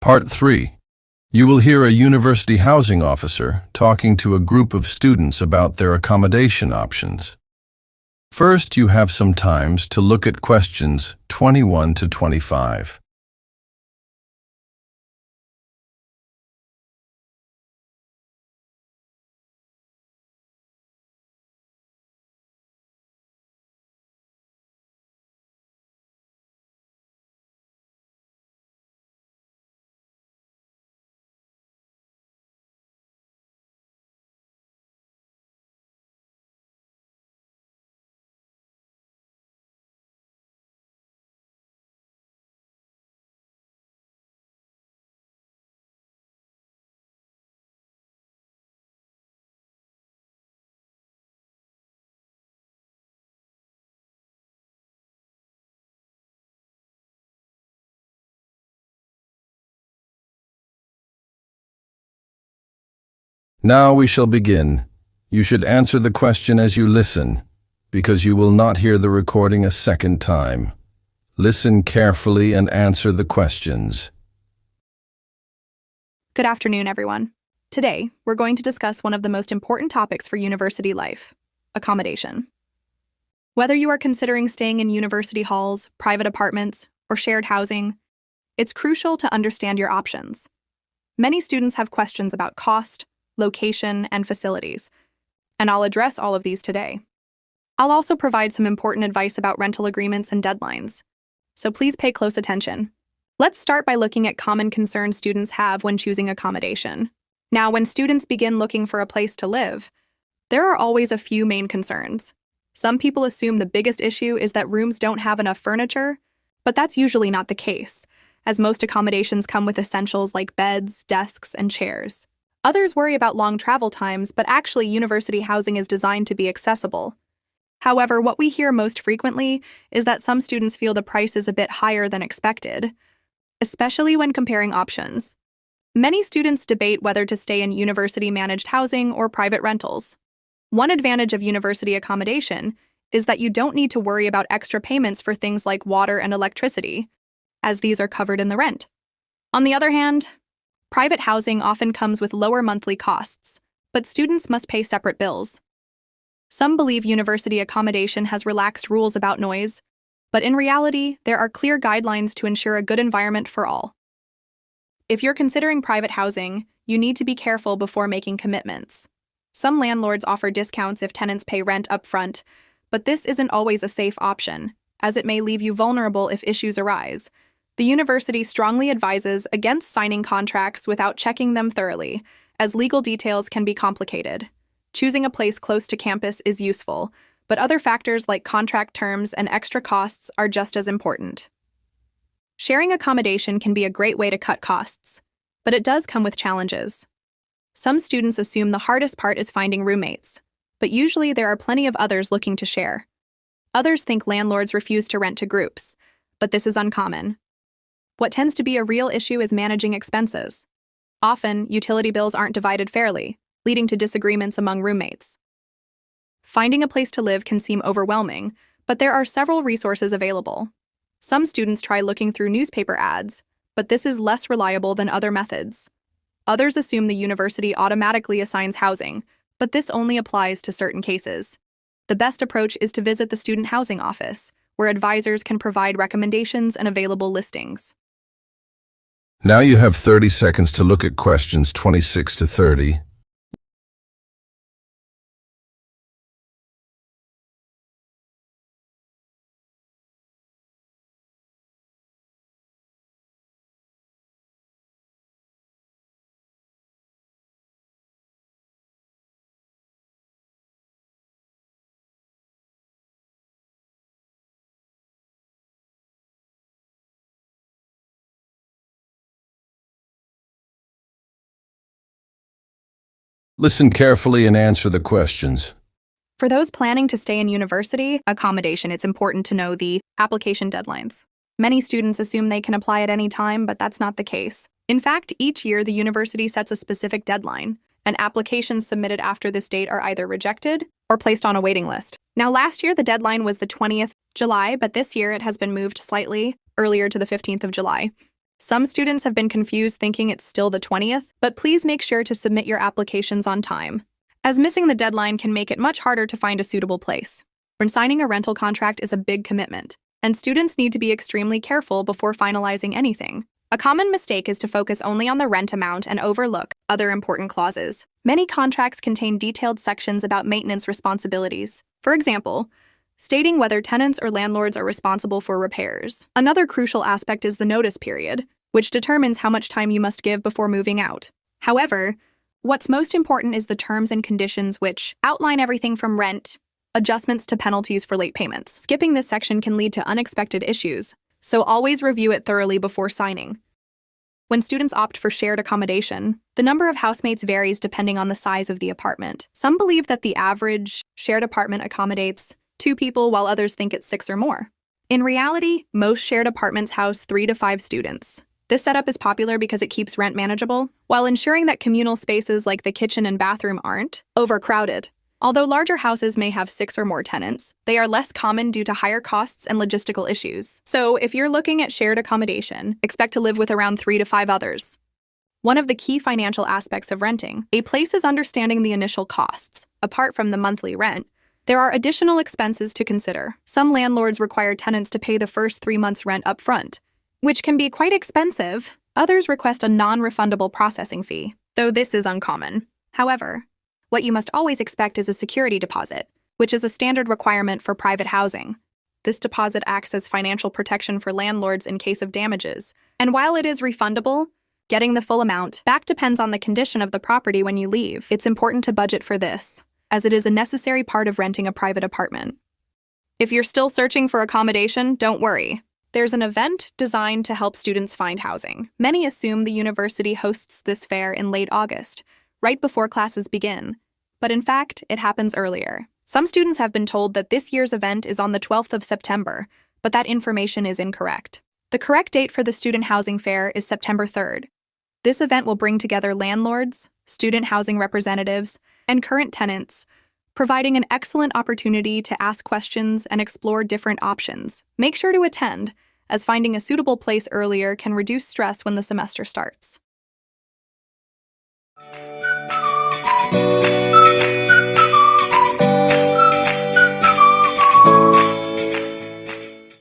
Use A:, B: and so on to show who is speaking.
A: Part 3. You will hear a university housing officer talking to a group of students about their accommodation options. First, you have some time to look at questions 21 to 25. Now we shall begin. You should answer the question as you listen, because you will not hear the recording a second time. Listen carefully and answer the questions.
B: Good afternoon, everyone. Today, we're going to discuss one of the most important topics for university life: accommodation. Whether you are considering staying in university halls, private apartments, or shared housing, it's crucial to understand your options. Many students have questions about cost, location, and facilities, and I'll address all of these today. I'll also provide some important advice about rental agreements and deadlines, so please pay close attention. Let's start by looking at common concerns students have when choosing accommodation. Now, when students begin looking for a place to live, there are always a few main concerns. Some people assume the biggest issue is that rooms don't have enough furniture, but that's usually not the case, as most accommodations come with essentials like beds, desks, and chairs. Others worry about long travel times, but actually university housing is designed to be accessible. However, what we hear most frequently is that some students feel the price is a bit higher than expected, especially when comparing options. Many students debate whether to stay in university-managed housing or private rentals. One advantage of university accommodation is that you don't need to worry about extra payments for things like water and electricity, as these are covered in the rent. On the other hand, private housing often comes with lower monthly costs, but students must pay separate bills. Some believe university accommodation has relaxed rules about noise, but in reality, there are clear guidelines to ensure a good environment for all. If you're considering private housing, you need to be careful before making commitments. Some landlords offer discounts if tenants pay rent up front, but this isn't always a safe option, as it may leave you vulnerable if issues arise. The university strongly advises against signing contracts without checking them thoroughly, as legal details can be complicated. Choosing a place close to campus is useful, but other factors like contract terms and extra costs are just as important. Sharing accommodation can be a great way to cut costs, but it does come with challenges. Some students assume the hardest part is finding roommates, but usually there are plenty of others looking to share. Others think landlords refuse to rent to groups, but this is uncommon. What tends to be a real issue is managing expenses. Often, utility bills aren't divided fairly, leading to disagreements among roommates. Finding a place to live can seem overwhelming, but there are several resources available. Some students try looking through newspaper ads, but this is less reliable than other methods. Others assume the university automatically assigns housing, but this only applies to certain cases. The best approach is to visit the student housing office, where advisors can provide recommendations and available listings.
A: Now you have 30 seconds to look at questions 26 to 30. Listen carefully and answer the questions.
B: For those planning to stay in university accommodation, it's important to know the application deadlines. Many students assume they can apply at any time, but that's not the case. In fact, each year the university sets a specific deadline, and applications submitted after this date are either rejected or placed on a waiting list. Now, last year the deadline was the 20th July, but this year it has been moved slightly earlier to the 15th of July. Some students have been confused thinking it's still the 20th, but please make sure to submit your applications on time, as missing the deadline can make it much harder to find a suitable place. When signing a rental contract is a big commitment, and students need to be extremely careful before finalizing anything. A common mistake is to focus only on the rent amount and overlook other important clauses. Many contracts contain detailed sections about maintenance responsibilities. For example, stating whether tenants or landlords are responsible for repairs. Another crucial aspect is the notice period, which determines how much time you must give before moving out. However, what's most important is the terms and conditions, which outline everything from rent, adjustments to penalties for late payments. Skipping this section can lead to unexpected issues, so always review it thoroughly before signing. When students opt for shared accommodation, the number of housemates varies depending on the size of the apartment. Some believe that the average shared apartment accommodates 2 people, while others think it's 6 or more. In reality, most shared apartments house 3 to 5 students. This setup is popular because it keeps rent manageable, while ensuring that communal spaces like the kitchen and bathroom aren't overcrowded. Although larger houses may have 6 or more tenants, they are less common due to higher costs and logistical issues. So if you're looking at shared accommodation, expect to live with around 3 to 5 others. One of the key financial aspects of renting a place is understanding the initial costs. Apart from the monthly rent, there are additional expenses to consider. Some landlords require tenants to pay the first 3 months' rent up front, which can be quite expensive. Others request a non-refundable processing fee, though this is uncommon. However, what you must always expect is a security deposit, which is a standard requirement for private housing. This deposit acts as financial protection for landlords in case of damages. And while it is refundable, getting the full amount back depends on the condition of the property when you leave. It's important to budget for this, as it is a necessary part of renting a private apartment. If you're still searching for accommodation, don't worry. There's an event designed to help students find housing. Many assume the university hosts this fair in late August, right before classes begin, but in fact, it happens earlier. Some students have been told that this year's event is on the 12th of September, but that information is incorrect. The correct date for the Student Housing Fair is September 3rd. This event will bring together landlords, student housing representatives, and current tenants, providing an excellent opportunity to ask questions and explore different options. Make sure to attend, as finding a suitable place earlier can reduce stress when the semester starts.